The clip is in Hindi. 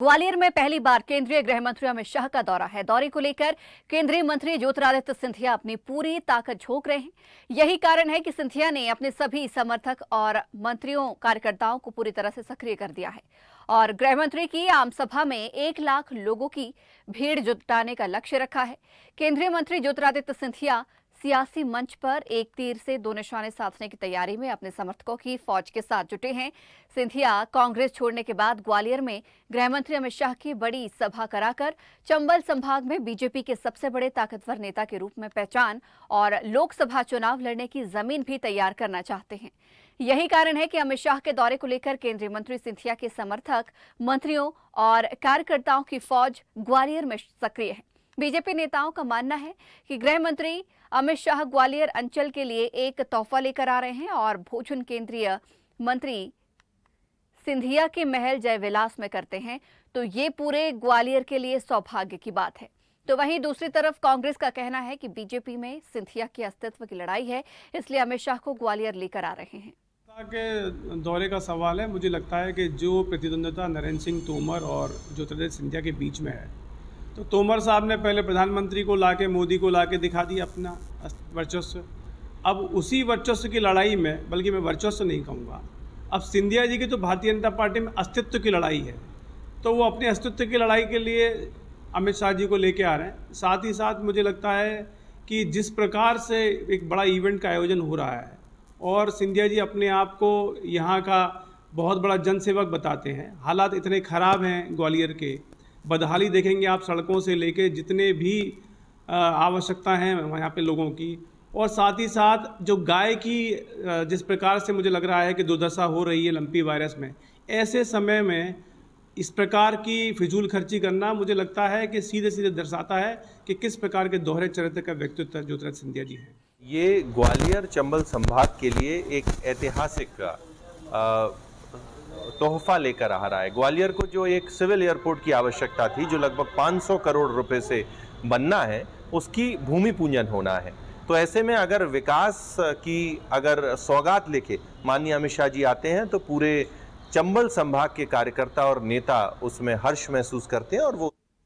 ग्वालियर में पहली बार केंद्रीय गृह मंत्री अमित शाह का दौरा है। दौरे को लेकर केंद्रीय मंत्री ज्योतिरादित्य सिंधिया अपनी पूरी ताकत झोंक रहे हैं। यही कारण है कि सिंधिया ने अपने सभी समर्थक और मंत्रियों कार्यकर्ताओं को पूरी तरह से सक्रिय कर दिया है और गृह मंत्री की आम सभा में 1 लाख लोगों की भीड़ जुटाने का लक्ष्य रखा है। केंद्रीय मंत्री ज्योतिरादित्य सिंधिया सियासी मंच पर एक तीर से 2 निशाने साधने की तैयारी में अपने समर्थकों की फौज के साथ जुटे हैं। सिंधिया कांग्रेस छोड़ने के बाद ग्वालियर में गृह मंत्री अमित शाह की बड़ी सभा कराकर चंबल संभाग में बीजेपी के सबसे बड़े ताकतवर नेता के रूप में पहचान और लोकसभा चुनाव लड़ने की जमीन भी तैयार करना चाहते हैं। यही कारण है कि अमित शाह के दौरे को लेकर केंद्रीय मंत्री सिंधिया के समर्थक, मंत्रियों और कार्यकर्ताओं की फौज ग्वालियर में सक्रिय है। बीजेपी नेताओं का मानना है कि गृह मंत्री अमित शाह ग्वालियर अंचल के लिए एक तोहफा लेकर आ रहे हैं और भोजन केंद्रीय मंत्री सिंधिया के महल जय विलास में करते हैं तो ये पूरे ग्वालियर के लिए सौभाग्य की बात है। तो वहीं दूसरी तरफ कांग्रेस का कहना है कि बीजेपी में सिंधिया के अस्तित्व की लड़ाई है, इसलिए अमित शाह को ग्वालियर लेकर आ रहे हैं। के दौरे का सवाल है। मुझे लगता है कि जो प्रतिद्वंद्विता नरेंद्र सिंह तोमर और ज्योतिरादित्य सिंधिया के बीच में है, तो तोमर साहब ने पहले प्रधानमंत्री को लाके, मोदी को लाके दिखा दिया अपना वर्चस्व। अब उसी वर्चस्व की लड़ाई में, बल्कि मैं वर्चस्व नहीं कहूँगा, अब सिंधिया जी की तो भारतीय जनता पार्टी में अस्तित्व की लड़ाई है, तो वो अपने अस्तित्व की लड़ाई के लिए अमित शाह जी को लेके आ रहे हैं। साथ ही साथ मुझे लगता है कि जिस प्रकार से एक बड़ा इवेंट का आयोजन हो रहा है और सिंधिया जी अपने आप को यहाँ का बहुत बड़ा जनसेवक बताते हैं। हालात इतने ख़राब हैं ग्वालियर के, बदहाली देखेंगे आप, सड़कों से लेके जितने भी आवश्यकता हैं यहाँ पे लोगों की, और साथ ही साथ जो गाय की जिस प्रकार से मुझे लग रहा है कि दुर्दशा हो रही है लंपी वायरस में, ऐसे समय में इस प्रकार की फिजूल खर्ची करना मुझे लगता है कि सीधे सीधे दर्शाता है कि किस प्रकार के दोहरे चरित्र का व्यक्तित्व ज्योतिरादित्य सिंधिया जी है। ये ग्वालियर चंबल संभाग के लिए एक ऐतिहासिक तोहफा लेकर आ रहा है। ग्वालियर को जो एक सिविल एयरपोर्ट की आवश्यकता थी, जो लगभग 500 करोड़ रुपए से बनना है, उसकी भूमि पूजन होना है। तो ऐसे में अगर विकास की अगर सौगात लेके माननीय अमित शाह जी आते हैं तो पूरे चंबल संभाग के कार्यकर्ता और नेता उसमें हर्ष महसूस करते हैं और वो